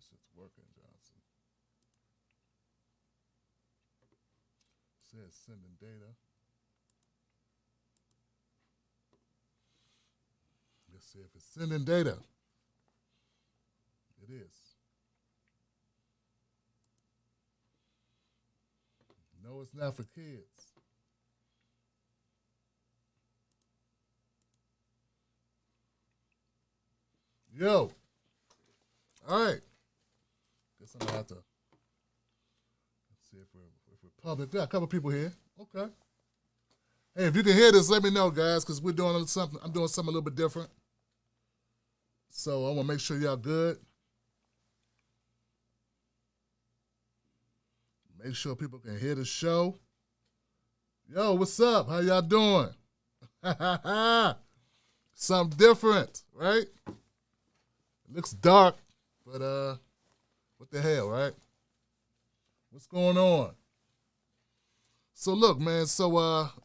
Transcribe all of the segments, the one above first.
shit's working, Johnson. Says sending data. Let's see if it's sending data. It is. No, it's not for kids. Yo. All right. Guess I'm gonna have to. Let's see if we're public. Got a couple people here. Okay. Hey, if you can hear this, let me know, guys, because we're doing something. I'm doing something a little bit different. So I want to make sure y'all good. Make sure people can hear the show. Yo, what's up? How y'all doing? Something different, right? It looks dark, but what the hell, right? What's going on? So look, man,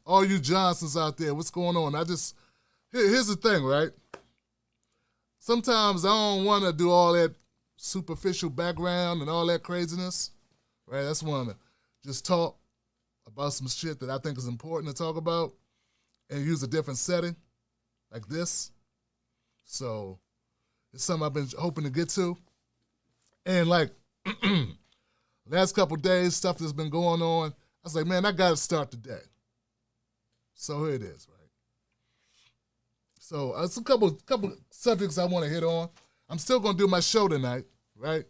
all you Johnsons out there, what's going on? Here's the thing, right? Sometimes I don't want to do all that superficial background and all that craziness, right? I just want to just talk about some shit that I think is important to talk about and use a different setting like this. So it's something I've been hoping to get to. And like last couple days, stuff that's been going on, I was like, man, I got to start today. So here it is, right? So it's a couple subjects I want to hit on. I'm still going to do my show tonight, right?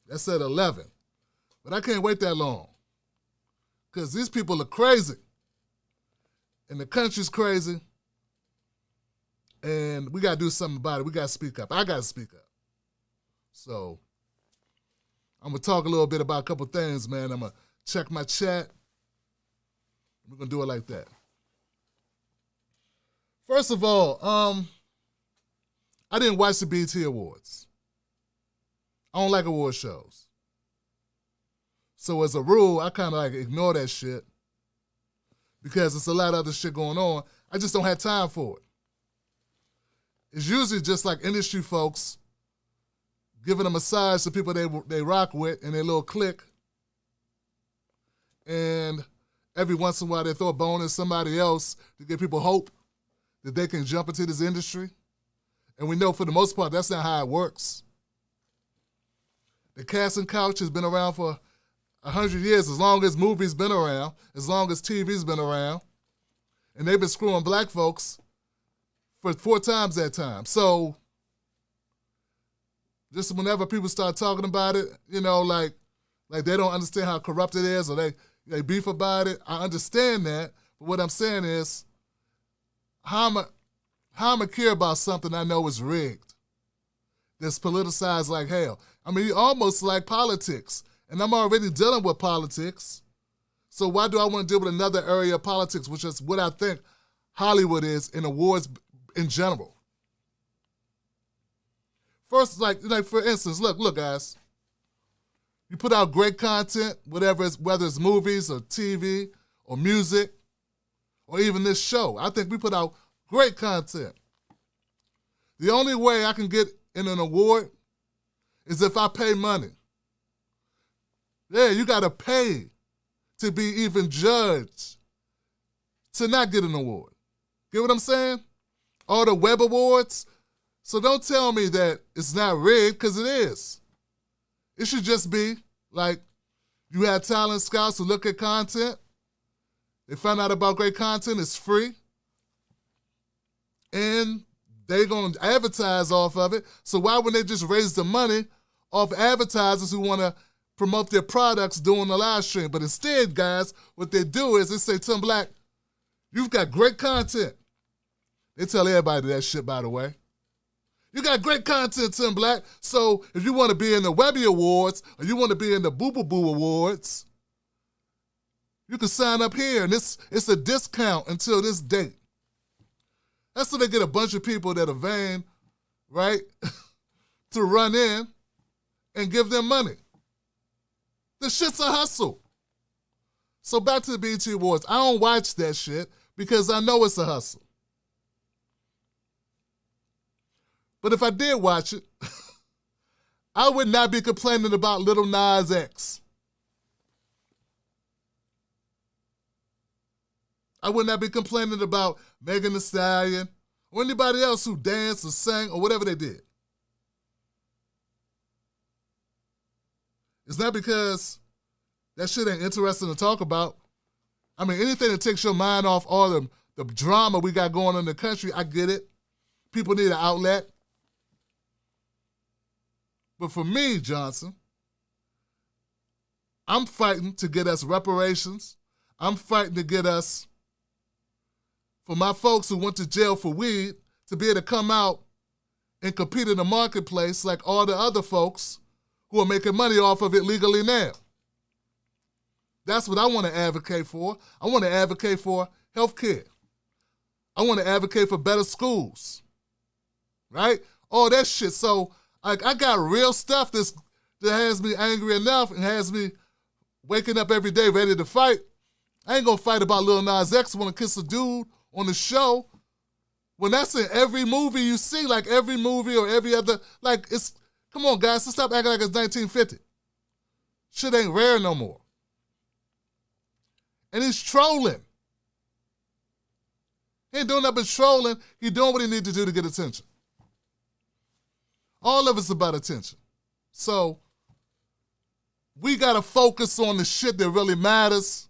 That's at 11. But I can't wait that long because these people are crazy. And the country's crazy. And we got to do something about it. We got to speak up. I got to speak up. So I'm going to talk a little bit about a couple things, man. I'm going to check my chat. We're going to do it like that. First of all, I didn't watch the BET Awards. I don't like award shows. So as a rule, I kind of like ignore that shit because it's a lot of other shit going on. I just don't have time for it. It's usually just like industry folks giving a massage to people they rock with in their little clique. And every once in a while they throw a bone at somebody else to give people hope that they can jump into this industry. And we know for the most part that's not how it works. The casting couch has been around for 100 years, as long as movies been around, as long as TV's been around. And they've been screwing black folks for 4 times that time. So just whenever people start talking about it, you know, like they don't understand how corrupt it is or they beef about it, I understand that. But what I'm saying is, how am I care about something I know is rigged, that's politicized like hell? I mean, almost like politics. And I'm already dealing with politics. So why do I want to deal with another area of politics, which is what I think Hollywood is in awards in general? First, like for instance, look, guys. You put out great content, whether it's movies or TV or music or even this show. I think we put out great content. The only way I can get in an award is if I pay money. Yeah, you got to pay to be even judged to not get an award. Get what I'm saying? All the Web Awards. So don't tell me that it's not rigged, because it is. It should just be like you have talent scouts who look at content. They find out about great content. It's free. And they're going to advertise off of it. So why wouldn't they just raise the money off advertisers who want to promote their products doing the live stream? But instead, guys, what they do is they say, Tim Black, you've got great content. They tell everybody that shit, by the way. You got great content, Tim Black. So if you want to be in the Webby Awards or you want to be in the Boo Boo Boo Awards, you can sign up here, and it's a discount until this date. That's so they get a bunch of people that are vain, right, to run in and give them money. The shit's a hustle. So back to the BET Awards. I don't watch that shit because I know it's a hustle. But if I did watch it, I would not be complaining about Lil Nas X. I would not be complaining about Megan Thee Stallion or anybody else who danced or sang or whatever they did. It's not because that shit ain't interesting to talk about. I mean, anything that takes your mind off all the drama we got going on in the country, I get it. People need an outlet. But for me, Johnson, I'm fighting to get us reparations. I'm fighting to get us, for my folks who went to jail for weed, to be able to come out and compete in the marketplace like all the other folks who are making money off of it legally now. That's what I want to advocate for. I want to advocate for health care. I want to advocate for better schools, right? All that shit. So I got real stuff that has me angry enough and has me waking up every day ready to fight. I ain't going to fight about Lil Nas X want to kiss a dude on the show when that's in every movie you see, like every movie or every other, like it's, come on guys, let's stop acting like it's 1950. Shit ain't rare no more. And he's trolling. He ain't doing nothing but trolling. He's doing what he needs to do to get attention. All of it's about attention. So we got to focus on the shit that really matters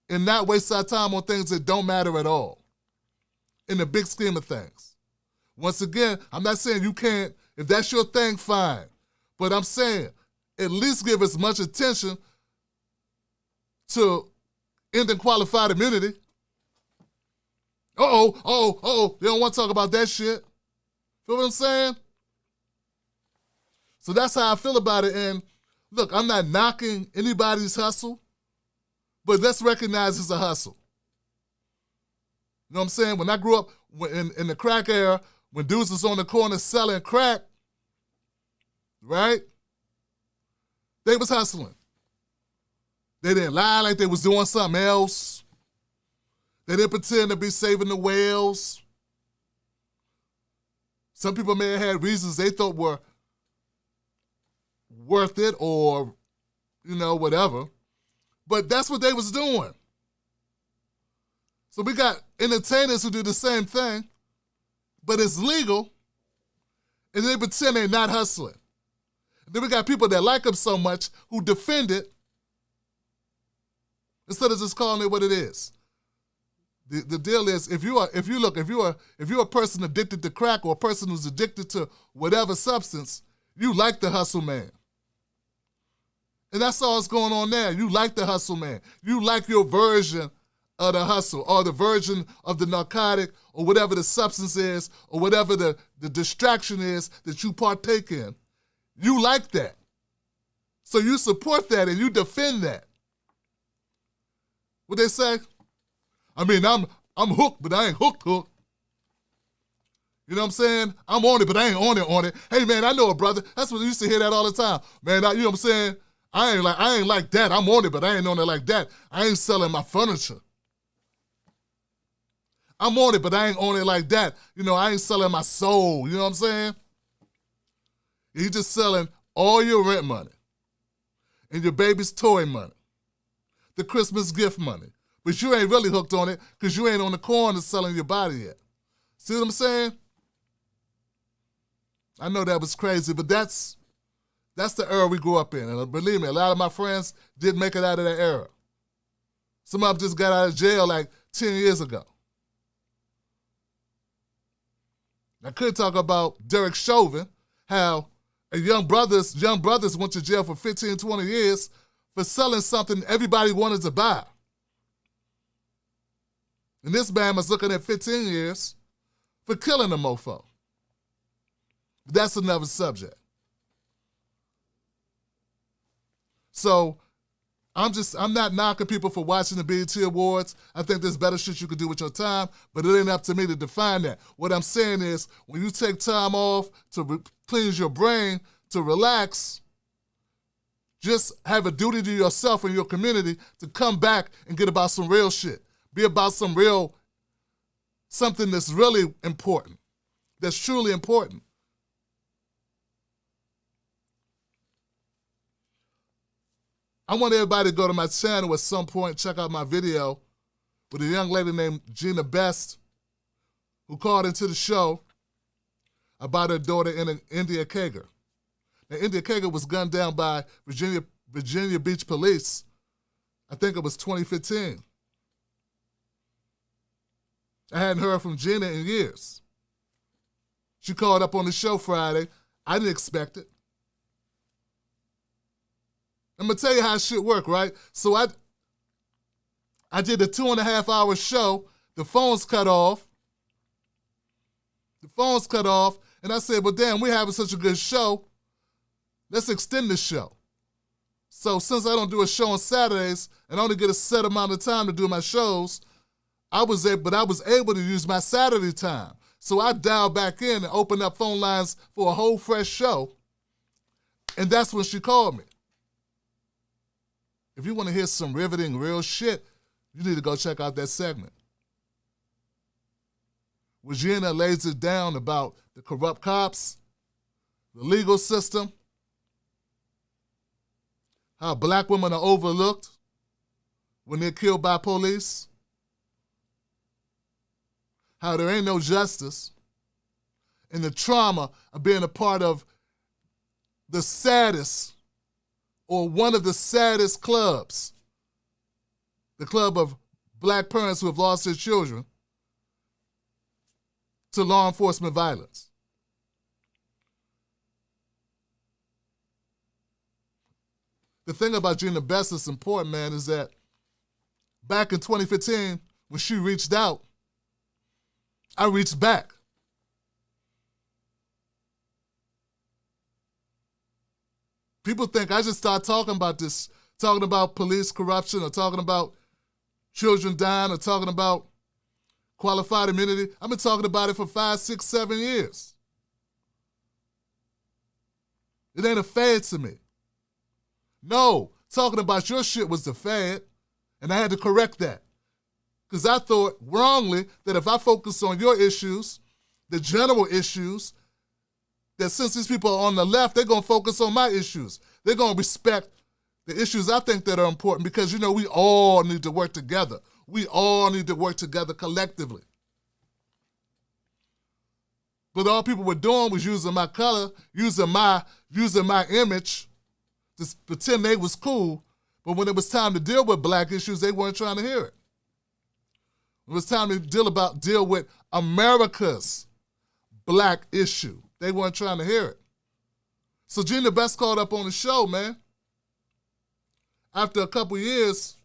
and not waste our time on things that don't matter at all in the big scheme of things. Once again, I'm not saying you can't, if that's your thing, fine. But I'm saying at least give as much attention to ending qualified immunity. They don't want to talk about that shit. Feel what I'm saying? So that's how I feel about it. And look, I'm not knocking anybody's hustle, but let's recognize it's a hustle. You know what I'm saying? When I grew up in the crack era, when dudes was on the corner selling crack, right? They was hustling. They didn't lie like they was doing something else. They didn't pretend to be saving the whales. Some people may have had reasons they thought were worth it or, whatever. But that's what they was doing. So we got entertainers who do the same thing, but it's legal, and they pretend they're not hustling. And then we got people that like them so much who defend it instead of just calling it what it is. The deal is, if you're a person addicted to crack or a person who's addicted to whatever substance, you like the hustle man. And that's all that's going on there. You like the hustle man. You like your version of the hustle or the version of the narcotic or whatever the substance is or whatever the distraction is that you partake in. You like that. So you support that and you defend that. What they say? I mean, I'm hooked, but I ain't hooked. You know what I'm saying? I'm on it, but I ain't on it. Hey, man, I know a brother. That's what I used to hear that all the time. Man, you know what I'm saying? I ain't like that. I'm on it, but I ain't on it like that. I ain't selling my furniture. I'm on it, but I ain't on it like that. I ain't selling my soul. You know what I'm saying? You're just selling all your rent money and your baby's toy money, the Christmas gift money. But you ain't really hooked on it because you ain't on the corner selling your body yet. See what I'm saying? I know that was crazy, but that's the era we grew up in. And believe me, a lot of my friends didn't make it out of that era. Some of them just got out of jail like 10 years ago. I could talk about Derek Chauvin, how young brothers went to jail for 15, 20 years for selling something everybody wanted to buy. And this man was looking at 15 years for killing a mofo. But that's another subject. So I'm not knocking people for watching the BET Awards. I think there's better shit you could do with your time, but it ain't up to me to define that. What I'm saying is, when you take time off to cleanse your brain, to relax, just have a duty to yourself and your community to come back and get about some real shit. Be about something that's really important, that's truly important. I want everybody to go to my channel at some point, check out my video with a young lady named Gina Best, who called into the show about her daughter, India Kager. Now, India Kager was gunned down by Virginia Beach police. I think it was 2015. I hadn't heard from Gina in years. She called up on the show Friday. I didn't expect it. I'm going to tell you how shit work, right? So I did a 2.5-hour show. The phones cut off. And I said, well, damn, we're having such a good show. Let's extend the show. So since I don't do a show on Saturdays and only get a set amount of time to do my shows, I was able to use my Saturday time. So I dialed back in and opened up phone lines for a whole fresh show. And that's when she called me. If you want to hear some riveting, real shit, you need to go check out that segment. Regina lays it down about the corrupt cops, the legal system, how black women are overlooked when they're killed by police, how there ain't no justice, and the trauma of being a part of the saddest or one of the saddest clubs, the club of black parents who have lost their children to law enforcement violence. The thing about Gina Best that's important, man, is that back in 2015, when she reached out, I reached back. People think I just start talking about this, talking about police corruption or talking about children dying or talking about qualified immunity. I've been talking about it for 5, 6, 7 years. It ain't a fad to me. No, talking about your shit was the fad, and I had to correct that. Because I thought wrongly that if I focus on your issues, the general issues, that since these people are on the left, they're going to focus on my issues. They're going to respect the issues I think that are important because, you know, we all need to work together. We all need to work together collectively. But all people were doing was using my color, using my image to pretend they was cool. But when it was time to deal with black issues, they weren't trying to hear it. It was time to deal with America's black issue. They weren't trying to hear it. So Gina Best called up on the show, man. After a couple years,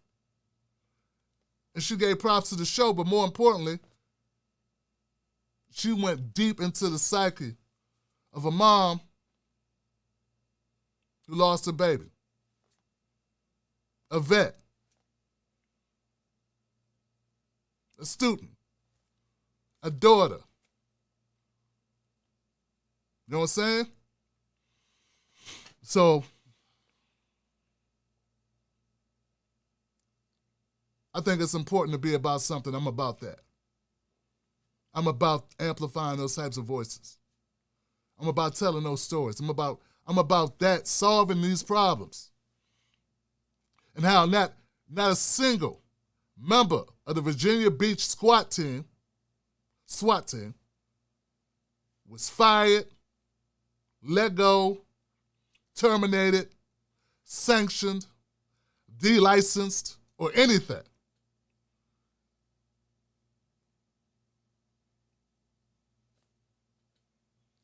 and she gave props to the show, but more importantly, she went deep into the psyche of a mom who lost her baby, a vet, a student, a daughter. You know what I'm saying? So, I think it's important to be about something. I'm about that. I'm about amplifying those types of voices. I'm about telling those stories. I'm about that, solving these problems. And how not a single member of the Virginia Beach SWAT team was fired, let go, terminated, sanctioned, delicensed, or anything.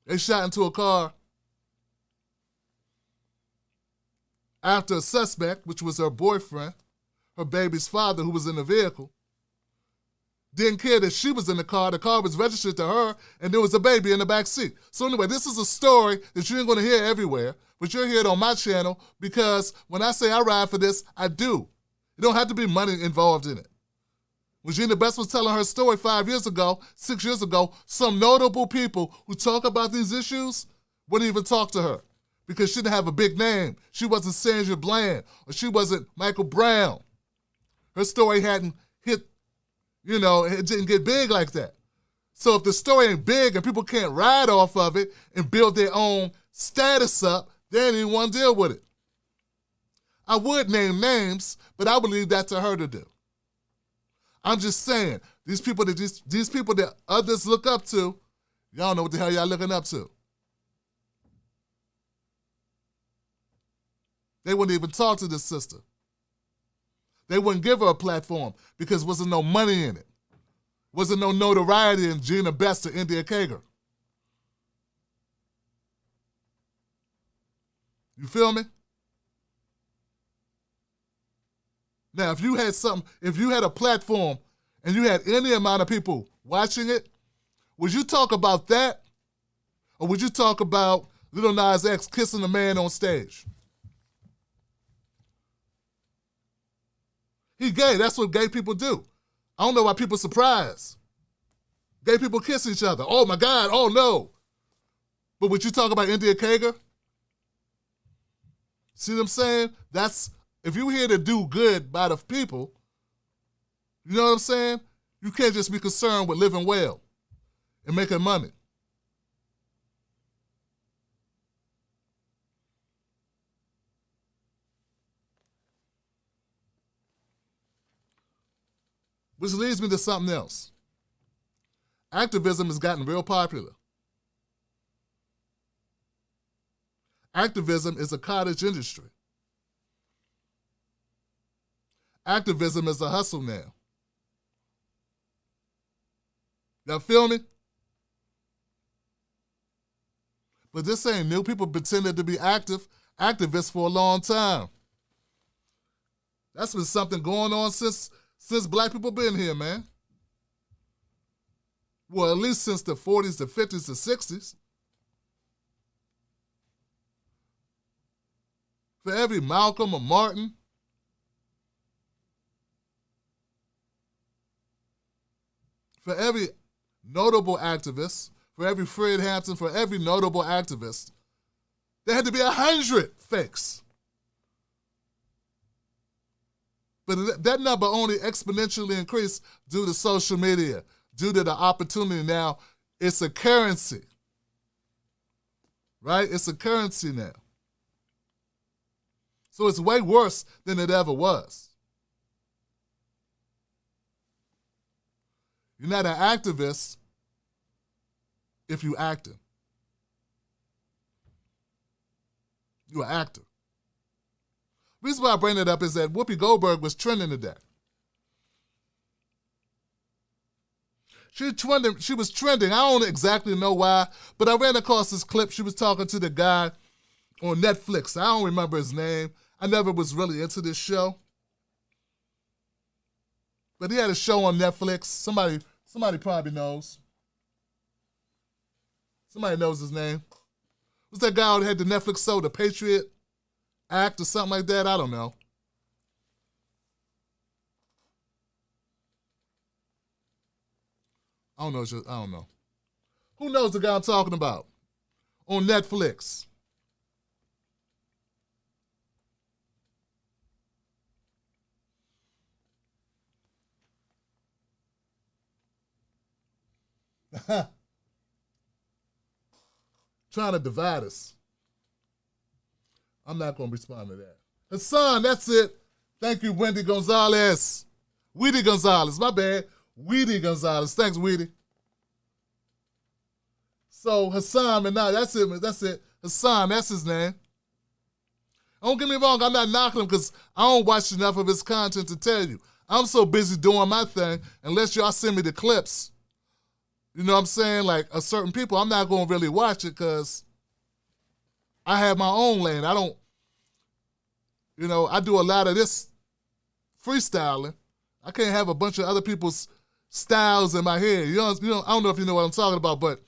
They shot into a car after a suspect, which was her boyfriend, her baby's father, who was in the vehicle, didn't care that she was in the car was registered to her, and there was a baby in the back seat. So anyway, this is a story that you ain't gonna hear everywhere, but you'll hear it on my channel because when I say I ride for this, I do. It don't have to be money involved in it. When Gina Best was telling her story 5 years ago, 6 years ago, some notable people who talk about these issues wouldn't even talk to her because she didn't have a big name. She wasn't Sandra Bland or she wasn't Michael Brown. Her story hadn't hit, it didn't get big like that. So if the story ain't big and people can't ride off of it and build their own status up, they ain't even want to deal with it. I would name names, but I would leave that to her to do. I'm just saying, these people that others look up to, y'all know what the hell y'all looking up to. They wouldn't even talk to this sister. They wouldn't give her a platform because wasn't no money in it. Wasn't no notoriety in Gina Best or India Kager. You feel me? Now, if you had a platform and you had any amount of people watching it, would you talk about that? Or would you talk about Lil Nas X kissing a man on stage? He gay. That's what gay people do. I don't know why people are surprised. Gay people kiss each other. Oh my God, oh no. But would you talk about India Kager? See what I'm saying? If you're here to do good by the people, you know what I'm saying? You can't just be concerned with living well and making money. Which leads me to something else. Activism has gotten real popular. Activism is a cottage industry. Activism is a hustle now. Y'all feel me? But this ain't new. People pretended to be activists for a long time. That's been something going on since black people been here, man. Well, at least since the 40s, the 50s, the 60s. For every Malcolm or Martin, for every notable activist, for every Fred Hampton, for every notable activist, there had to be 100 fakes. But that number only exponentially increased due to social media, due to the opportunity now. It's a currency, right? It's a currency now. So it's way worse than it ever was. You're not an activist if you acting. You're an actor. The reason why I bring it up is that Whoopi Goldberg was trending today. She was trending. I don't exactly know why, but I ran across this clip. She was talking to the guy on Netflix. I don't remember his name. I never was really into this show. But he had a show on Netflix. Somebody probably knows. Somebody knows his name. What's that guy who had the Netflix show, The Patriot Act or something like that? I don't know. I don't know. Who knows the guy I'm talking about? On Netflix. Trying to divide us. I'm not going to respond to that. Hassan, that's it. Thank you, Wendy Gonzalez. Weedy Gonzalez, my bad. Weedy Gonzalez. Thanks, Weedy. So, Hassan, and now that's it. Hassan, that's his name. Don't get me wrong, I'm not knocking him because I don't watch enough of his content to tell you. I'm so busy doing my thing, unless y'all send me the clips. You know what I'm saying? Like, certain people, I'm not going to really watch it because I have my own lane. I don't, I do a lot of this freestyling. I can't have a bunch of other people's styles in my head. I don't know if you know what I'm talking about, but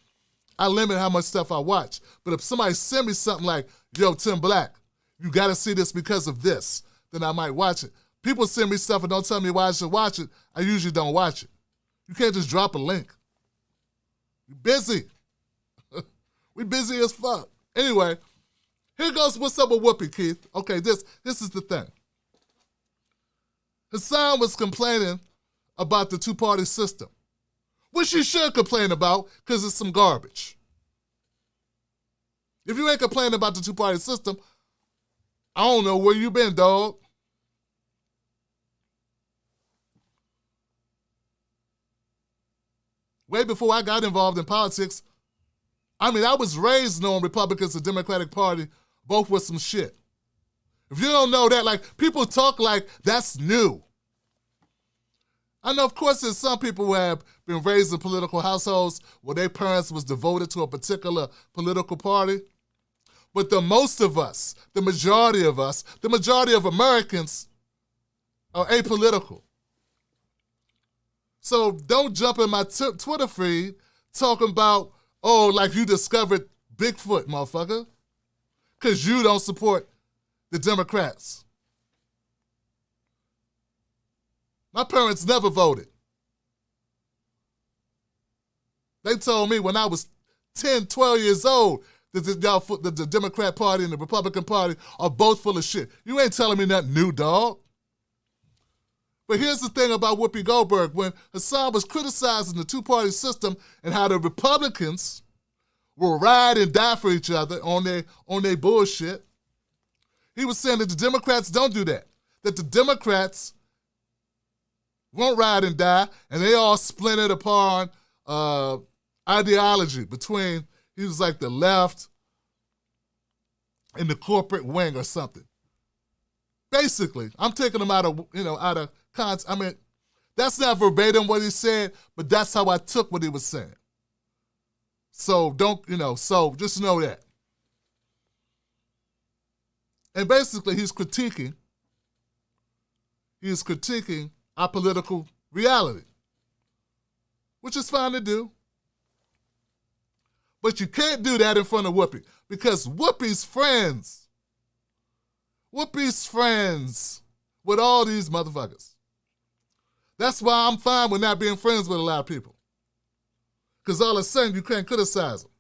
I limit how much stuff I watch. But if somebody send me something like, yo, Tim Black, you got to see this because of this, then I might watch it. People send me stuff and don't tell me why I should watch it. I usually don't watch it. You can't just drop a link. You're busy. We busy as fuck. Anyway, here goes what's up with Whoopi, Keith. Okay, this is the thing. Hassan was complaining about the two-party system, which he should complain about because it's some garbage. If you ain't complaining about the two-party system, don't know where you been, dog. Way before I got involved in politics, I was raised knowing Republicans and Democratic Party both with some shit. If you don't know that, like, people talk like that's new. I know, of course, there's some people who have been raised in political households where their parents was devoted to a particular political party. But the most of us, the majority of us, the majority of Americans are apolitical. So don't jump in my Twitter feed talking about, oh, like you discovered Bigfoot, motherfucker, because you don't support the Democrats. My parents never voted. They told me when I was 10, 12 years old that the Democrat Party and the Republican Party are both full of shit. You ain't telling me nothing new, dog. But here's the thing about Whoopi Goldberg. When Hassan was criticizing the two-party system and how the Republicans will ride and die for each other on their bullshit, he was saying that the Democrats don't do that. That the Democrats won't ride and die, and they all splintered upon ideology between, he was like the left and the corporate wing or something. Basically, I'm taking them out of context. That's not verbatim what he said, but that's how I took what he was saying. So so just know that. And basically, he's critiquing our political reality, which is fine to do. But you can't do that in front of Whoopi, because Whoopi's friends with all these motherfuckers. That's why I'm fine with not being friends with a lot of people, because all of a sudden you can't criticize them.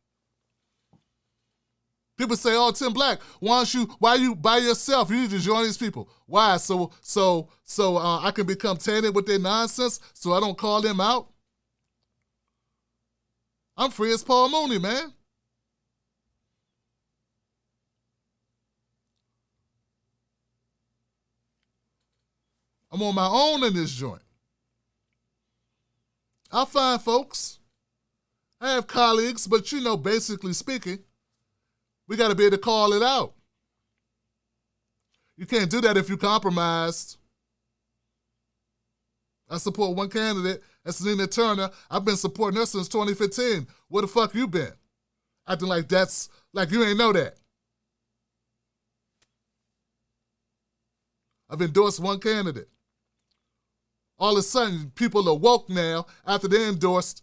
People say, "Oh, Tim Black, why you by yourself? You need to join these people. Why? So I can become tainted with their nonsense, so I don't call them out." I'm free as Paul Mooney, man. I'm on my own in this joint. I'll find folks. I have colleagues, but basically speaking, we got to be able to call it out. You can't do that if you compromised. I support one candidate, that's Nina Turner. I've been supporting her since 2015. Where the fuck you been? Acting like you ain't know that. I've endorsed one candidate. All of a sudden, people are woke now after they endorsed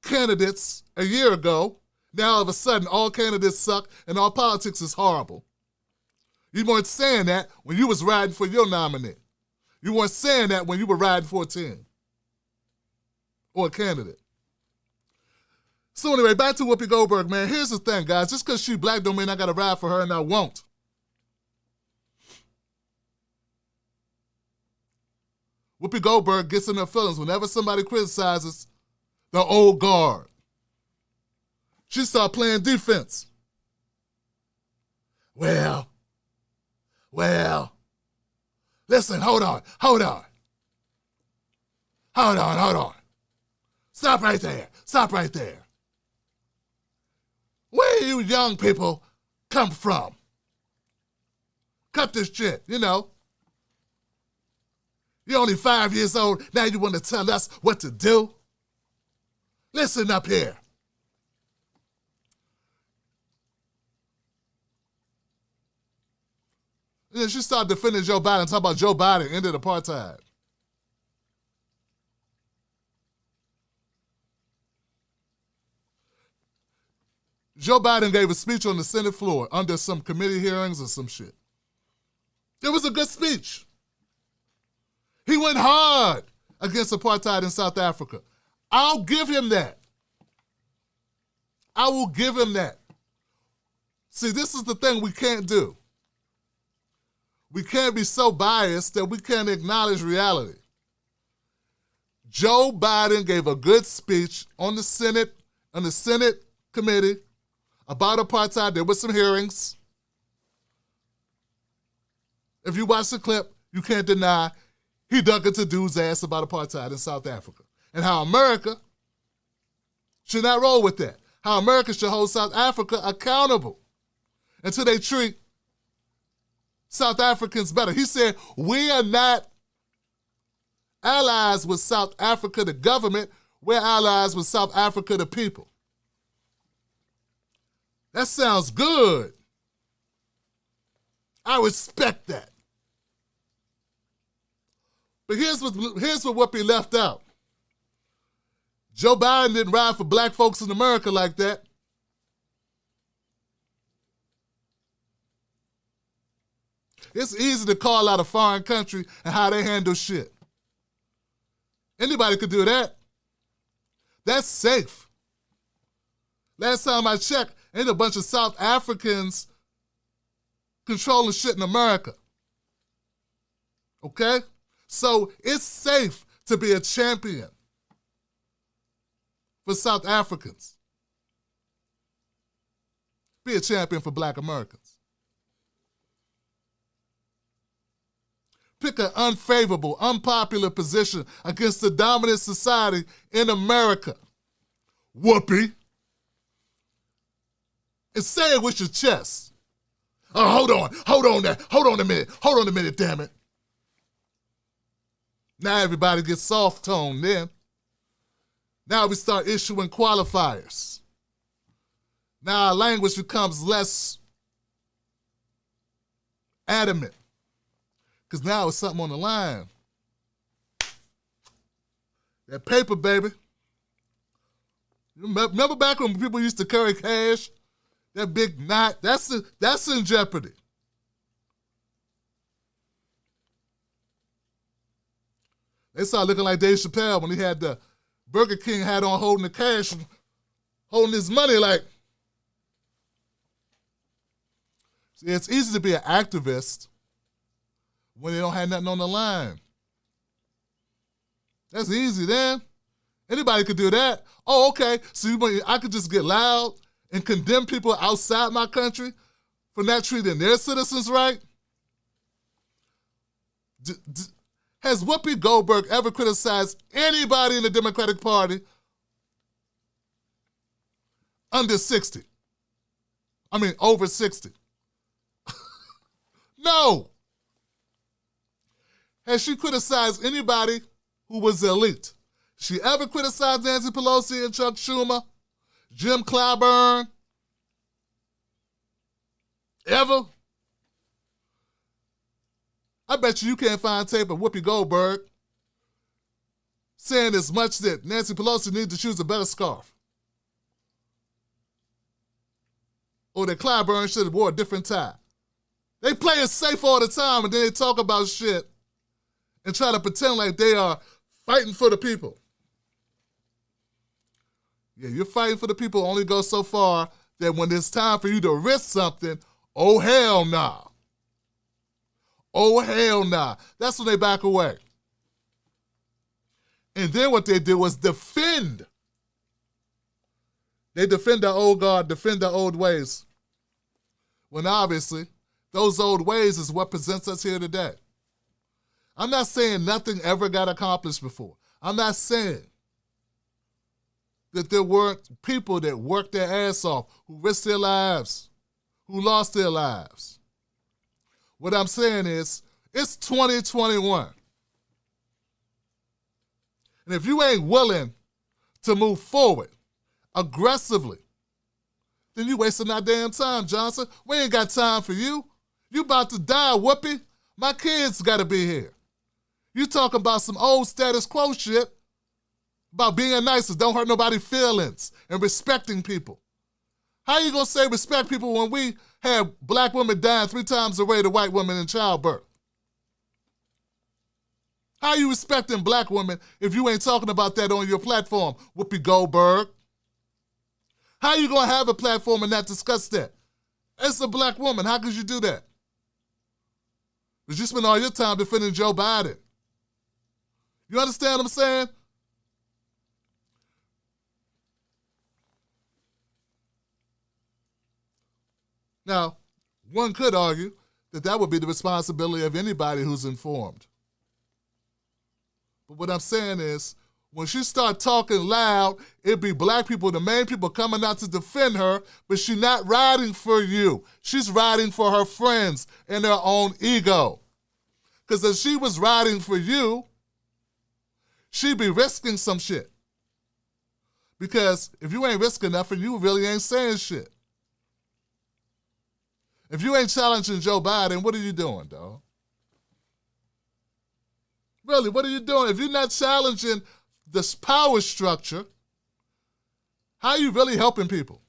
candidates a year ago. Now all of a sudden, all candidates suck and all politics is horrible. You weren't saying that when you was riding for your nominee. You weren't saying that when you were riding for a team or a candidate. So anyway, back to Whoopi Goldberg, man. Here's the thing, guys. Just because she's black don't mean I got to ride for her, and I won't. Whoopi Goldberg gets in her feelings whenever somebody criticizes the old guard. She started playing defense. Well, listen, hold on. Stop right there. Where you young people come from? Cut this shit, You're only 5 years old, now you want to tell us what to do? Listen up here. And then she started defending Joe Biden, talking about Joe Biden ended apartheid. Joe Biden gave a speech on the Senate floor under some committee hearings or some shit. It was a good speech. He went hard against apartheid in South Africa. I'll give him that. I will give him that. See, this is the thing we can't do. We can't be so biased that we can't acknowledge reality. Joe Biden gave a good speech on the Senate committee about apartheid. There were some hearings. If you watch the clip, you can't deny he dug into dude's ass about apartheid in South Africa. And how America should not roll with that. How America should hold South Africa accountable until they treat South Africans better. He said, we are not allies with South Africa, the government. We're allies with South Africa, the people. That sounds good. I respect that. But here's what Whoopi left out. Joe Biden didn't ride for black folks in America like that. It's easy to call out a foreign country and how they handle shit. Anybody could do that. That's safe. Last time I checked, ain't a bunch of South Africans controlling shit in America. Okay? So it's safe to be a champion for South Africans. Be a champion for black Americans. Pick an unfavorable, unpopular position against the dominant society in America. Whoopi. And say it with your chest. Oh, hold on a minute, damn it. Now everybody gets soft-toned then. Now we start issuing qualifiers. Now our language becomes less adamant. Because now it's something on the line. That paper, baby. Remember back when people used to carry cash? That big knot, that's in jeopardy. They started looking like Dave Chappelle when he had the Burger King hat on holding the cash and holding his money like. See, it's easy to be an activist when they don't have nothing on the line. That's easy then. Anybody could do that. Oh, okay, so I could just get loud and condemn people outside my country for not treating their citizens right? Has Whoopi Goldberg ever criticized anybody in the Democratic Party under 60? I mean, over 60. No. Has she criticized anybody who was elite? She ever criticized Nancy Pelosi and Chuck Schumer? Jim Clyburn? Ever? I bet you can't find tape of Whoopi Goldberg saying as much that Nancy Pelosi needs to choose a better scarf. Or that Clyburn should have wore a different tie. They play it safe all the time and then they talk about shit and try to pretend like they are fighting for the people. Yeah, you're fighting for the people only goes so far that when it's time for you to risk something, oh hell nah. Oh hell nah. That's when they back away. And then what they do was defend. They defend their old guard, defend their old ways. When obviously, those old ways is what presents us here today. I'm not saying nothing ever got accomplished before. I'm not saying that there weren't people that worked their ass off, who risked their lives, who lost their lives. What I'm saying is, it's 2021. And if you ain't willing to move forward aggressively, then you wasting our damn time, Johnson. We ain't got time for you. You about to die, Whoopi. My kids got to be here. You talking about some old status quo shit about being nice and don't hurt nobody's feelings and respecting people. How you gonna say respect people when we have black women dying 3 times the rate of white women in childbirth? How you respecting black women if you ain't talking about that on your platform, Whoopi Goldberg? How you gonna have a platform and not discuss that? It's a black woman. How could you do that? Because you spend all your time defending Joe Biden. You understand what I'm saying? Now, one could argue that would be the responsibility of anybody who's informed. But what I'm saying is, when she start talking loud, it'd be black people, the main people coming out to defend her, but she's not riding for you. She's riding for her friends and her own ego. Because if she was riding for you, she'd be risking some shit. Because if you ain't risking nothing, you really ain't saying shit. If you ain't challenging Joe Biden, what are you doing, dog? Really, what are you doing? If you're not challenging this power structure, how are you really helping people?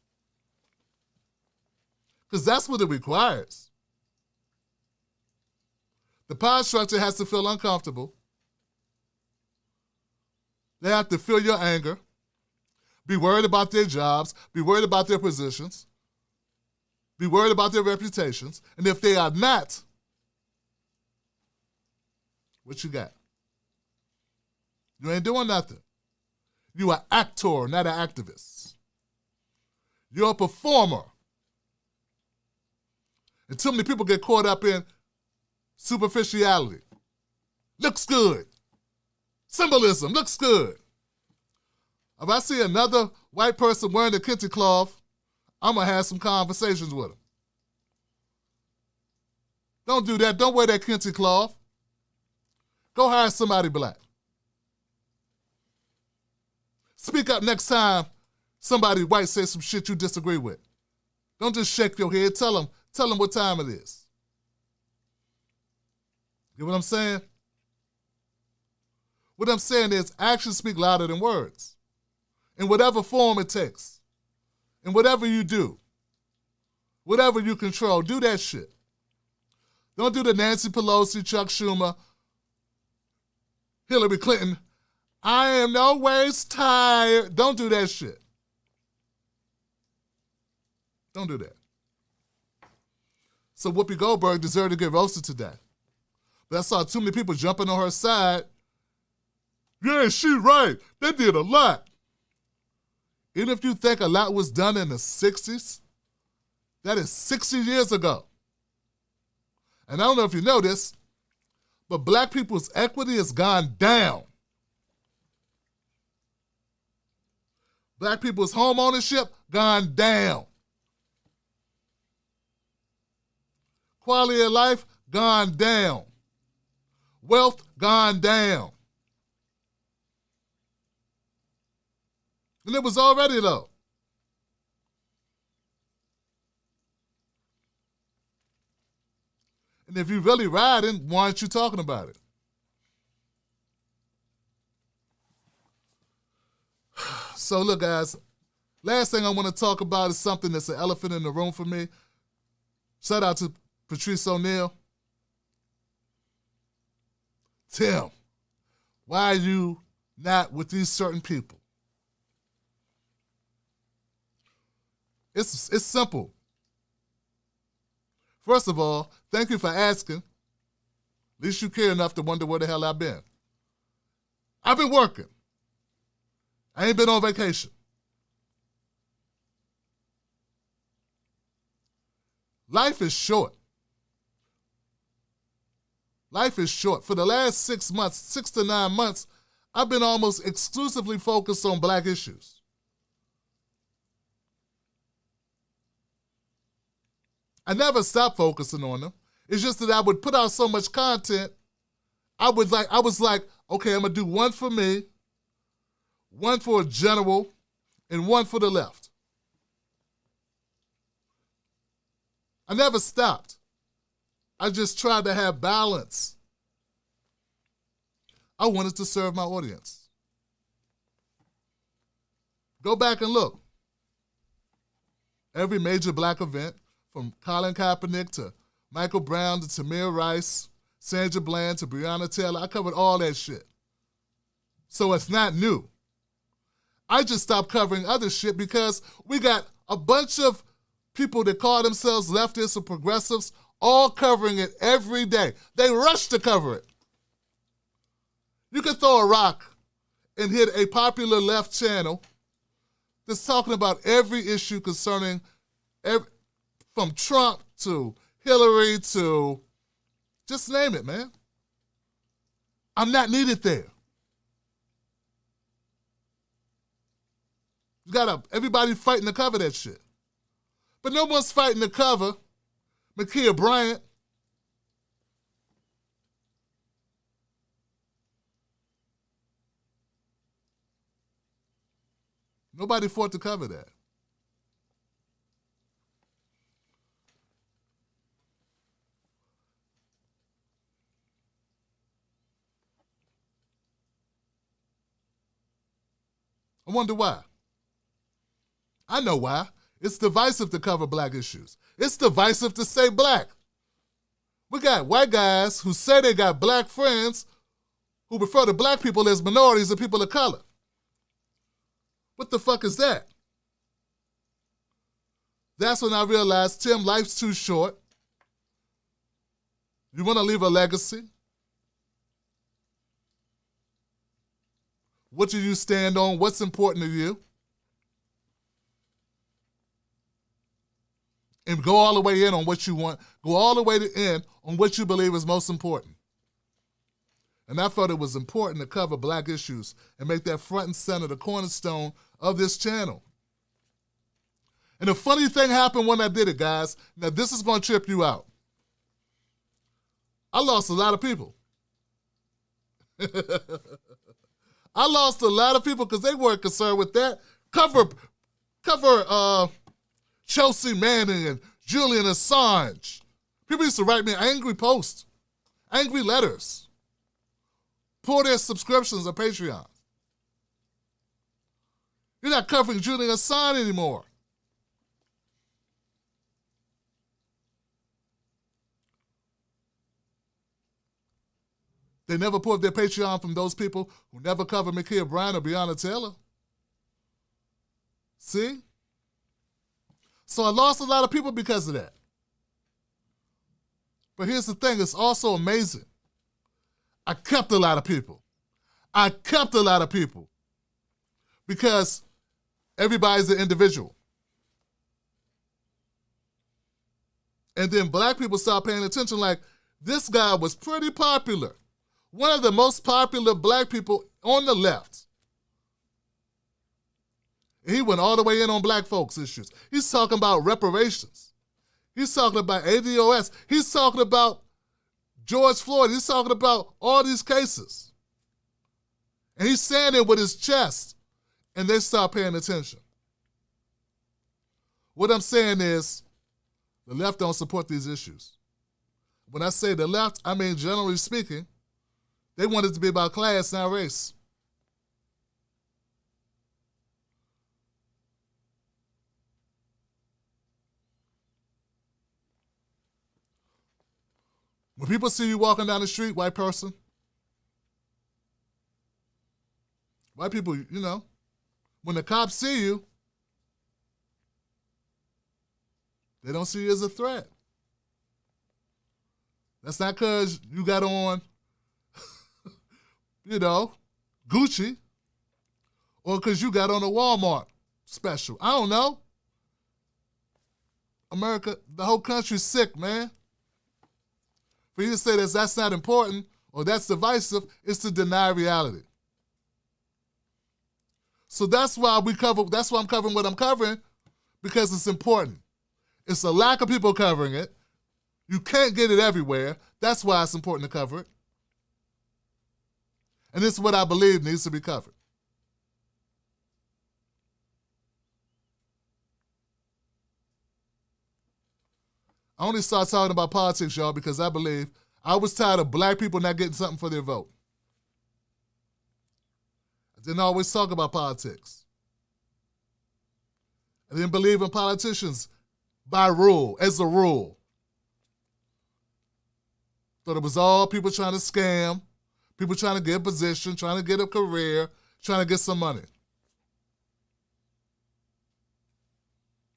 Because that's what it requires. The power structure has to feel uncomfortable. They have to feel your anger, be worried about their jobs, be worried about their positions, be worried about their reputations. And if they are not, what you got? You ain't doing nothing. You an actor, not an activist. You're a performer. And too many people get caught up in superficiality. Looks good. Symbolism, looks good. If I see another white person wearing a kente cloth, I'm going to have some conversations with them. Don't do that. Don't wear that kente cloth. Go hire somebody black. Speak up next time somebody white says some shit you disagree with. Don't just shake your head. Tell them what time it is. You know what I'm saying? What I'm saying is actions speak louder than words. In whatever form it takes. In whatever you do. Whatever you control, do that shit. Don't do the Nancy Pelosi, Chuck Schumer, Hillary Clinton, I am no ways tired. Don't do that shit. Don't do that. So Whoopi Goldberg deserved to get roasted today. But I saw too many people jumping on her side. Yeah, she right. They did a lot. Even if you think a lot was done in the 60s, that is 60 years ago. And I don't know if you know this, but black people's equity has gone down. Black people's home ownership gone down. Quality of life gone down. Wealth gone down. And it was already low. And if you're really riding, why aren't you talking about it? So look, guys, last thing I want to talk about is something that's an elephant in the room for me. Shout out to Patrice O'Neal. Tim, why are you not with these certain people? It's simple. First of all, thank you for asking. At least you care enough to wonder where the hell I've been. I've been working. I ain't been on vacation. Life is short. Life is short. For the last 6 months, 6 to 9 months, I've been almost exclusively focused on black issues. I never stopped focusing on them. It's just that I would put out so much content, I was like, okay, I'm gonna do one for me, one for a general, and one for the left. I never stopped. I just tried to have balance. I wanted to serve my audience. Go back and look. Every major black event, from Colin Kaepernick to Michael Brown to Tamir Rice, Sandra Bland to Breonna Taylor, I covered all that shit. So it's not new. I just stopped covering other shit because we got a bunch of people that call themselves leftists or progressives all covering it every day. They rush to cover it. You can throw a rock and hit a popular left channel that's talking about every issue concerning from Trump to Hillary to just name it, man. I'm not needed there. You got everybody fighting to cover that shit. But no one's fighting to cover Ma'Khia Bryant. Nobody fought to cover that. I wonder why. I know why. It's divisive to cover black issues. It's divisive to say black. We got white guys who say they got black friends who refer to black people as minorities and people of color. What the fuck is that? That's when I realized, Tim, life's too short. You want to leave a legacy? What do you stand on? What's important to you? And go all the way in on what you want. Go all the way to end on what you believe is most important. And I felt it was important to cover black issues and make that front and center the cornerstone of this channel. And the funny thing happened when I did it, guys. Now, this is going to trip you out. I lost a lot of people. I lost a lot of people because they weren't concerned with that. Cover Chelsea Manning and Julian Assange. People used to write me angry posts, angry letters, pull their subscriptions on Patreon. You're not covering Julian Assange anymore. They never pulled their Patreon from those people who never covered Ma'Khia Bryant or Breonna Taylor. See? So I lost a lot of people because of that. But here's the thing, it's also amazing. I kept a lot of people. I kept a lot of people because everybody's an individual. And then black people start paying attention like, this guy was pretty popular. One of the most popular black people on the left. And he went all the way in on black folks' issues. He's talking about reparations. He's talking about ADOS. He's talking about George Floyd. He's talking about all these cases. And he's saying it with his chest. And they start paying attention. What I'm saying is, the left don't support these issues. When I say the left, I mean generally speaking, they want it to be about class, not race. When people see you walking down the street, white person, white people, you know, when the cops see you, they don't see you as a threat. That's not because you got on, you know, Gucci, or because you got on a Walmart special. I don't know. America, the whole country's sick, man. For you to say that that's not important or that's divisive is to deny reality. So that's why I'm covering what I'm covering, because it's important. It's a lack of people covering it. You can't get it everywhere. That's why it's important to cover it. And this is what I believe needs to be covered. I only started talking about politics, y'all, because I believe I was tired of black people not getting something for their vote. I didn't always talk about politics. I didn't believe in politicians by rule, as a rule. Thought it was all people trying to scam, people trying to get a position, trying to get a career, trying to get some money.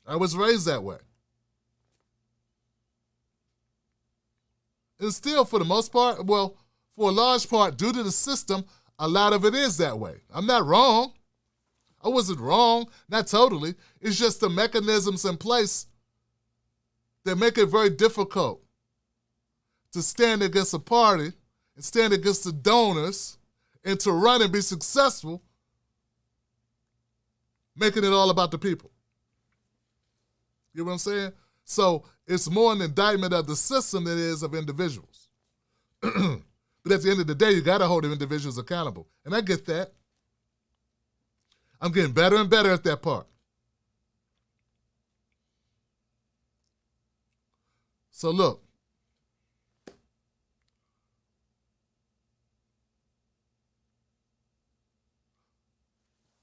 I was raised that way. And still, for the most part, well, for a large part, due to the system, a lot of it is that way. I'm not wrong. I wasn't wrong, not totally. It's just the mechanisms in place that make it very difficult to stand against a party and stand against the donors and to run and be successful, making it all about the people. You know what I'm saying? So it's more an indictment of the system than it is of individuals. But at the end of the day, you got to hold the individuals accountable. And I get that. I'm getting better and better at that part. So look,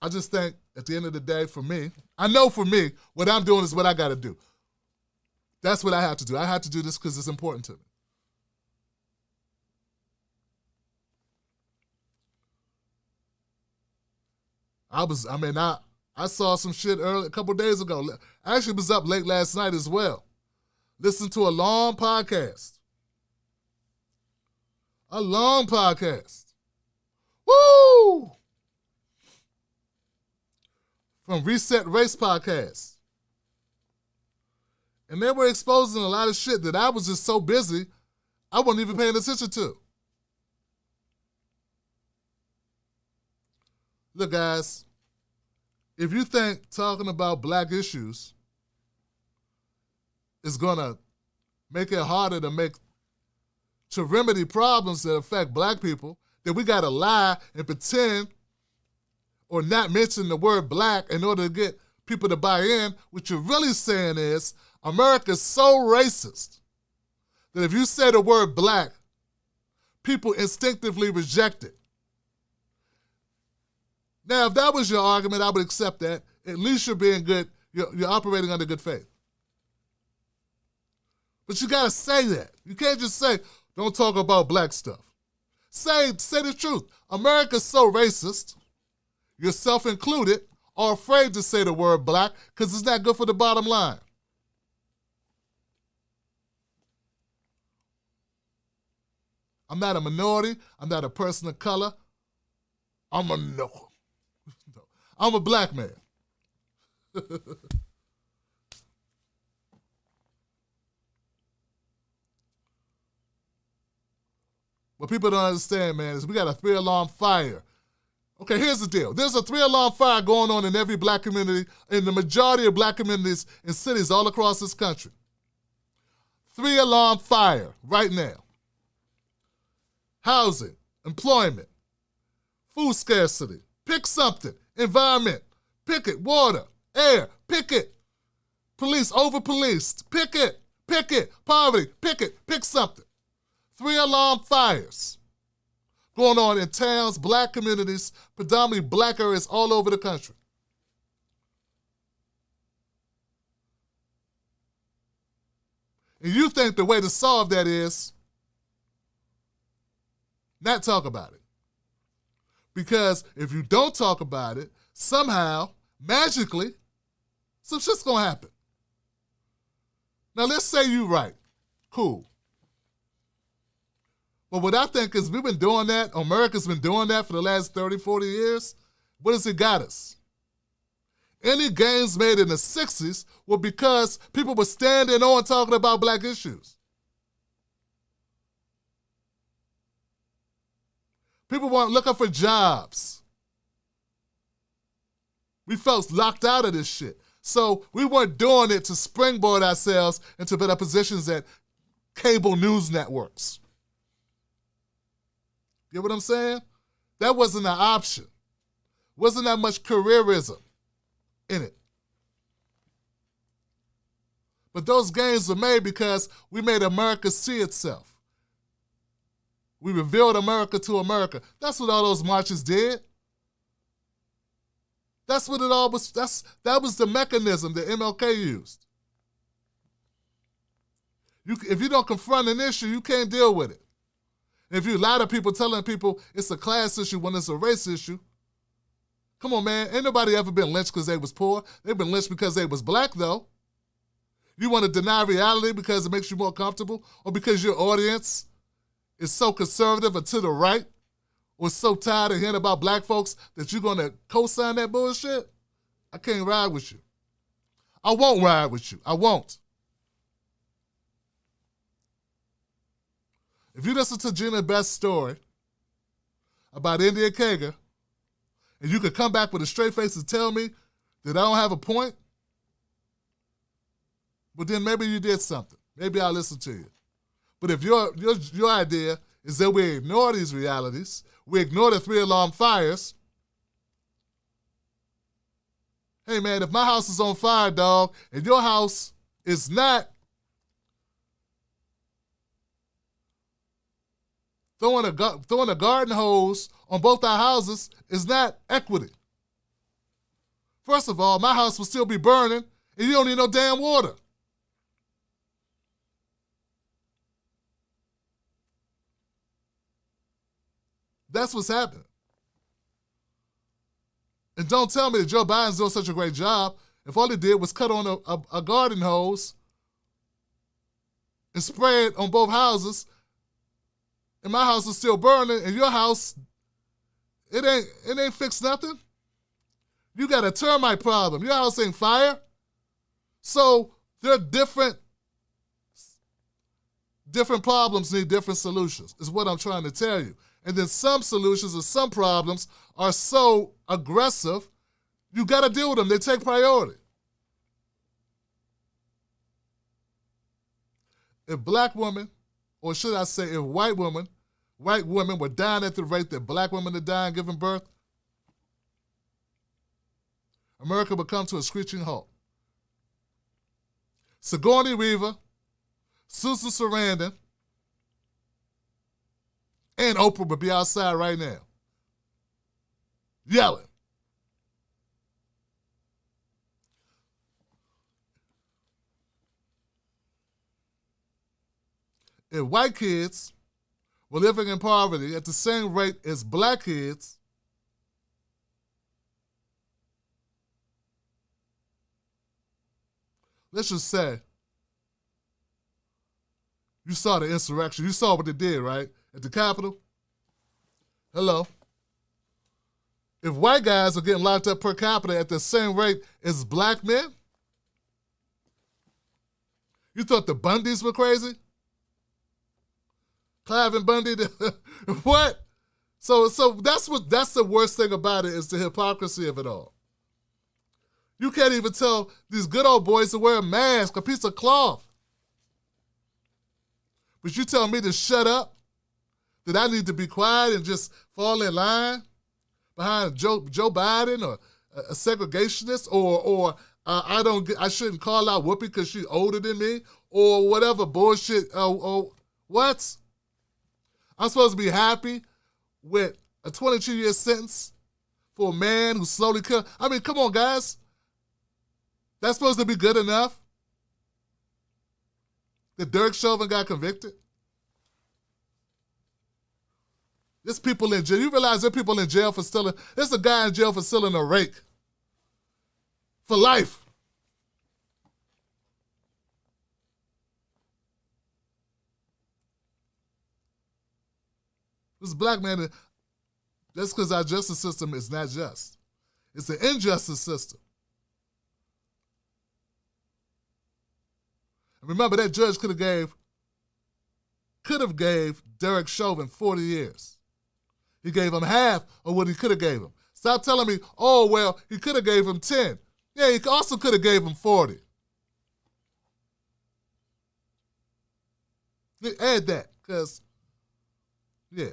I just think at the end of the day, for me, I know for me, what I'm doing is what I got to do. That's what I have to do. I have to do this because it's important to me. I saw some shit a couple days ago. I actually was up late last night as well. Listened to a long podcast. A long podcast. Woo! From Reset Race Podcast. And they were exposing a lot of shit that I was just so busy, I wasn't even paying attention to. Look, guys, if you think talking about black issues is going to make it harder to remedy problems that affect black people, then we got to lie and pretend or not mention the word black in order to get people to buy in. What you're really saying is America's so racist that if you say the word black, people instinctively reject it. Now, if that was your argument, I would accept that. At least you're being good. You're operating under good faith. But you got to say that. You can't just say, don't talk about black stuff. Say the truth. America's so racist, yourself included, are afraid to say the word black because it's not good for the bottom line. I'm not a minority. I'm not a person of color. I'm a black man. What people don't understand, man, is we got a 3-alarm fire. Okay, here's the deal. There's a 3-alarm fire going on in every black community, in the majority of black communities in cities all across this country. 3-alarm fire right now. Housing, employment, food scarcity, pick something, environment, pick it, water, air, pick it, police, over-policed, pick it, poverty, pick something. 3-alarm fires going on in towns, black communities, predominantly black areas all over the country. And you think the way to solve that is not talk about it. Because if you don't talk about it, somehow, magically, some shit's gonna happen. Now let's say you're right. Cool. But what I think is we've been doing that, America's been doing that for the last 30, 40 years. What has it got us? Any gains made in the 60s were because people were standing on talking about black issues. People weren't looking for jobs. We felt locked out of this shit. So we weren't doing it to springboard ourselves into better positions at cable news networks. You know what I'm saying? That wasn't an option. Wasn't that much careerism in it. But those gains were made because we made America see itself. We revealed America to America. That's what all those marches did. That's what it all was. That was the mechanism that MLK used. If you don't confront an issue, you can't deal with it. If you lie to people telling people it's a class issue when it's a race issue, come on, man. Ain't nobody ever been lynched because they was poor. They've been lynched because they was black, though. You want to deny reality because it makes you more comfortable or because your audience is so conservative or to the right or so tired of hearing about black folks that you're going to co-sign that bullshit? I can't ride with you. I won't ride with you. I won't. If you listen to Gina Best's story about India Kager, and you could come back with a straight face and tell me that I don't have a point, well then maybe you did something. Maybe I'll listen to you. But if your idea is that we ignore these realities, we ignore the 3-alarm fires, hey man, if my house is on fire, dog, and your house is not, throwing a garden hose on both our houses is not equity. First of all, my house will still be burning, and you don't need no damn water. That's what's happening. And don't tell me that Joe Biden's doing such a great job if all he did was cut on a garden hose and spray it on both houses, and my house is still burning, and your house, it ain't fixed nothing. You got a termite problem. Your house ain't fire. So there are different problems need different solutions, is what I'm trying to tell you. And then some solutions or some problems are so aggressive, you got to deal with them. They take priority. If black women, or should I say if white women were dying at the rate that black women are dying giving birth, America would come to a screeching halt. Sigourney Weaver, Susan Sarandon, and Oprah would be outside right now, yelling. If white kids were living in poverty at the same rate as black kids, let's just say, you saw the insurrection. You saw what they did, right? At the Capitol. Hello. If white guys are getting locked up per capita at the same rate as black men, you thought the Bundys were crazy? Clive and Bundy? What? So that's the worst thing about it, is the hypocrisy of it all. You can't even tell these good old boys to wear a mask, a piece of cloth. But you tell me to shut up, that I need to be quiet and just fall in line behind Joe Biden or a segregationist, or I shouldn't call out Whoopi because she's older than me, or whatever bullshit. What? I'm supposed to be happy with a 22-year sentence for a man who slowly killed. I mean, come on, guys. That's supposed to be good enough? That Derek Chauvin got convicted? There's people in jail. You realize there are people in jail for stealing. There's a guy in jail for stealing a rake. For life. This black man, that's because our justice system is not just. It's an injustice system. And remember, that judge could have gave Derek Chauvin 40 years. He gave him half of what he could have gave him. Stop telling me, oh, well, he could have gave him 10. Yeah, he also could have gave him 40. Add that, because, yeah.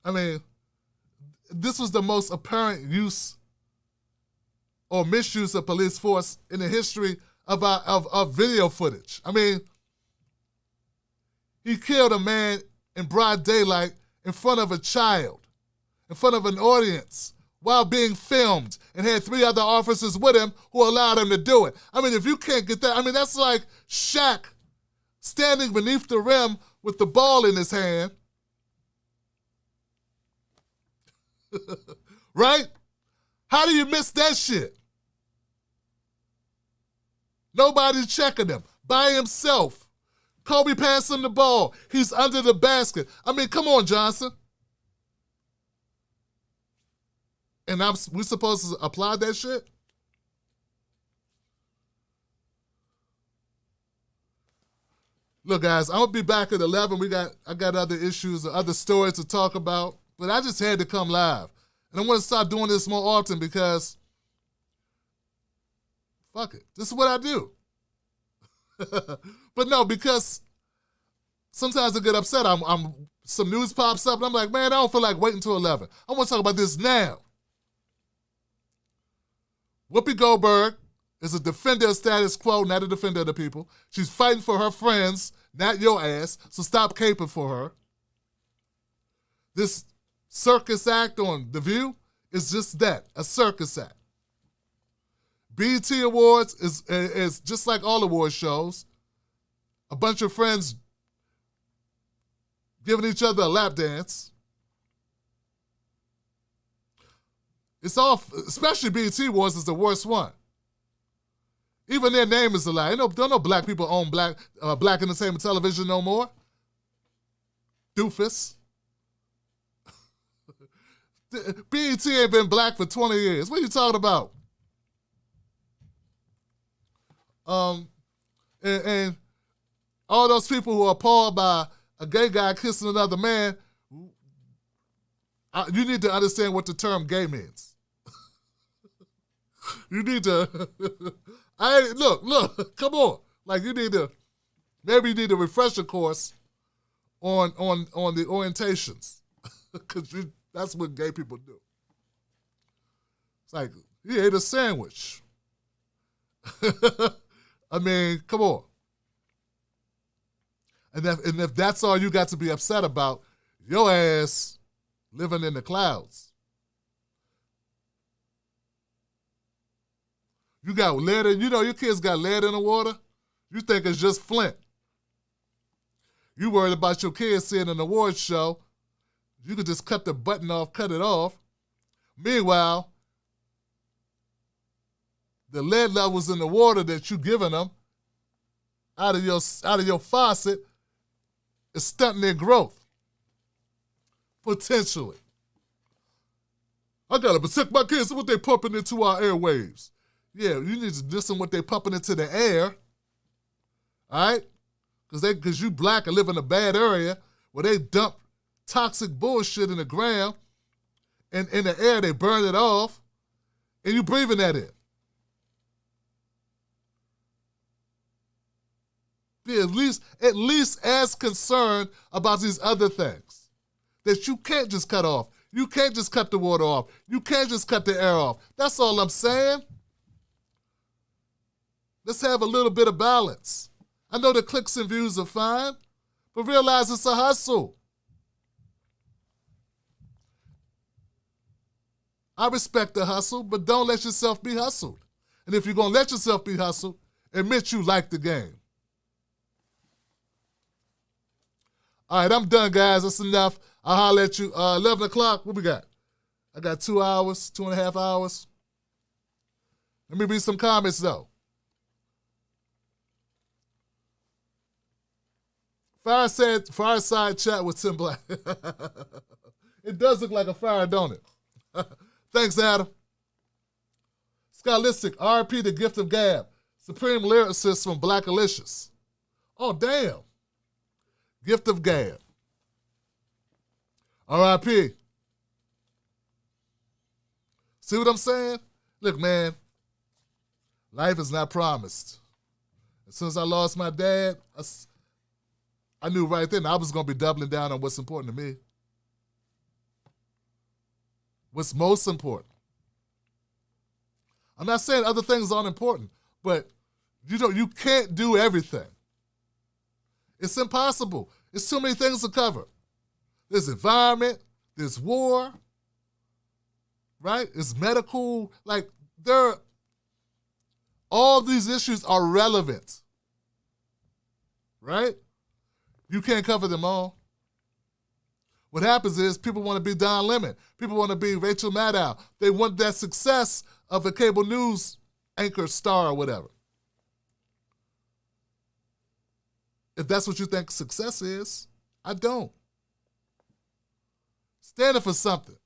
I mean, this was the most apparent use or misuse of police force in the history of video footage. I mean, he killed a man in broad daylight in front of a child, in front of an audience, while being filmed, and had 3 other officers with him who allowed him to do it. I mean, if you can't get that, I mean, that's like Shaq standing beneath the rim with the ball in his hand. Right? How do you miss that shit? Nobody's checking him. By himself. Kobe passed him the ball. He's under the basket. I mean, come on, Johnson. And we supposed to apply that shit? Look, guys, I'm gonna be back at 11. I got other issues, other stories to talk about, but I just had to come live, and I want to start doing this more often because, fuck it, this is what I do. But no, because sometimes I get upset. Some news pops up, and I'm like, man, I don't feel like waiting until 11. I want to talk about this now. Whoopi Goldberg is a defender of status quo, not a defender of the people. She's fighting for her friends, not your ass, so stop caping for her. This circus act on The View is just that, a circus act. BET Awards is just like all award shows, a bunch of friends giving each other a lap dance. It's all, especially BET Awards is the worst one. Even their name is a lie. Don't know black people own black entertainment television no more. Doofus. BET ain't been black for 20 years. What are you talking about? And all those people who are appalled by a gay guy kissing another man, you need to understand what the term gay means. You need to, look, come on. Like maybe you need a refresher course on the orientations. Because that's what gay people do. It's like, he ate a sandwich. I mean, come on. And if that's all you got to be upset about, your ass living in the clouds. You got lead in, your kids got lead in the water. You think it's just Flint. You worried about your kids seeing an awards show. You could just cut the button off, cut it off. Meanwhile, the lead levels in the water that you giving them out of your faucet is stunting their growth. Potentially. I gotta protect my kids from what they pumping into our airwaves. Yeah, you need to listen what they pumping into the air. All right? Because you black and live in a bad area where they dump toxic bullshit in the ground, and in the air they burn it off, and you breathing that in. Be at least as concerned about these other things that you can't just cut off. You can't just cut the water off. You can't just cut the air off. That's all I'm saying. Let's have a little bit of balance. I know the clicks and views are fine, but realize it's a hustle. I respect the hustle, but don't let yourself be hustled. And if you're going to let yourself be hustled, admit you like the game. All right, I'm done, guys. That's enough. I'll holler at you. 11 o'clock, what we got? I got 2 hours, 2.5 hours. Let me read some comments, though. Fireside chat with Tim Black. It does look like a fire, don't it? Thanks, Adam. Scholastic, RP The Gift of Gab. Supreme lyricist from Black Alicious. Oh, damn. Gift of Gab. R.I.P. See what I'm saying? Look, man, life is not promised. As soon as I lost my dad, I knew right then I was going to be doubling down on what's important to me. What's most important. I'm not saying other things aren't important, but you can't do everything. It's impossible. It's too many things to cover. There's environment, there's war, right? It's medical, all these issues are relevant, right? You can't cover them all. What happens is people want to be Don Lemon. People want to be Rachel Maddow. They want that success of a cable news anchor star or whatever. If that's what you think success is, I don't. Standing for something.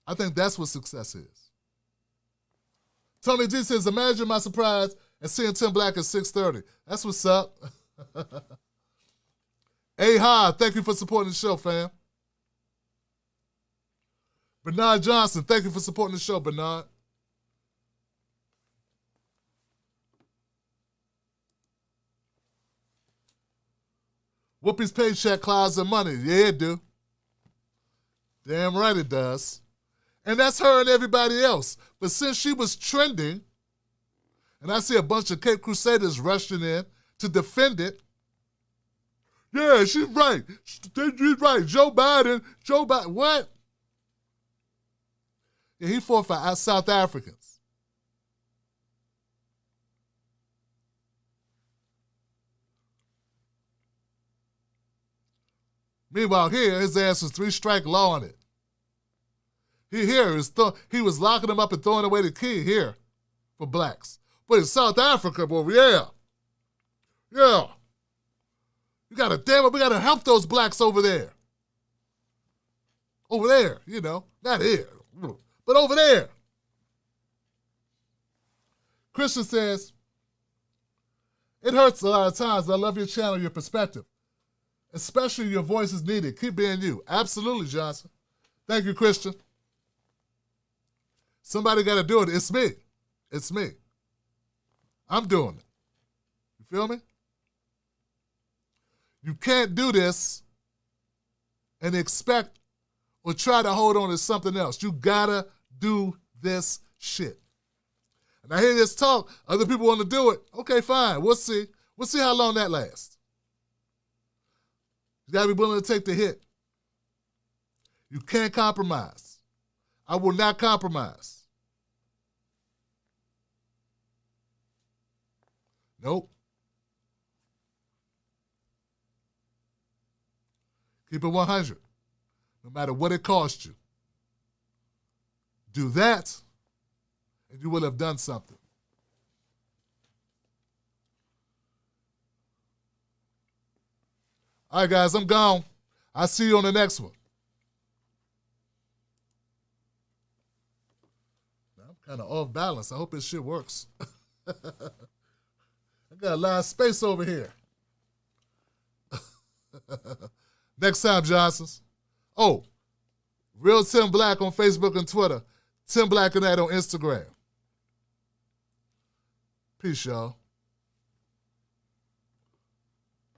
I think that's what success is. Tony G says, imagine my surprise at seeing Tim Black at 6:30. That's what's up. A-Ha, thank you for supporting the show, fam. Bernard Johnson, thank you for supporting the show, Bernard. Whoopi's paycheck clouds her money. Yeah, it do. Damn right it does. And that's her and everybody else. But since she was trending, and I see a bunch of Cape Crusaders rushing in to defend it, yeah, she's right. She's right. Joe Biden, what? Yeah, he fought for South Africans. Meanwhile, here, his ass was 3-strike law on it. He was locking them up and throwing away the key here for blacks. But in South Africa, boy, yeah. We gotta help those blacks over there. Over there, not here, but over there. Christian says, it hurts a lot of times, but I love your channel, your perspective. Especially your voice is needed. Keep being you. Absolutely, Johnson. Thank you, Christian. Somebody got to do it. It's me. It's me. I'm doing it. You feel me? You can't do this and expect or try to hold on to something else. You got to do this shit. And I hear this talk. Other people want to do it. Okay, fine. We'll see. We'll see how long that lasts. You got to be willing to take the hit. You can't compromise. I will not compromise. Nope. Keep it 100, no matter what it costs you. Do that, and you will have done something. All right, guys, I'm gone. I'll see you on the next one. I'm kind of off balance. I hope this shit works. I got a lot of space over here. Next time, Johnsons. Oh, Real Tim Black on Facebook and Twitter. Tim Black and that on Instagram. Peace, y'all.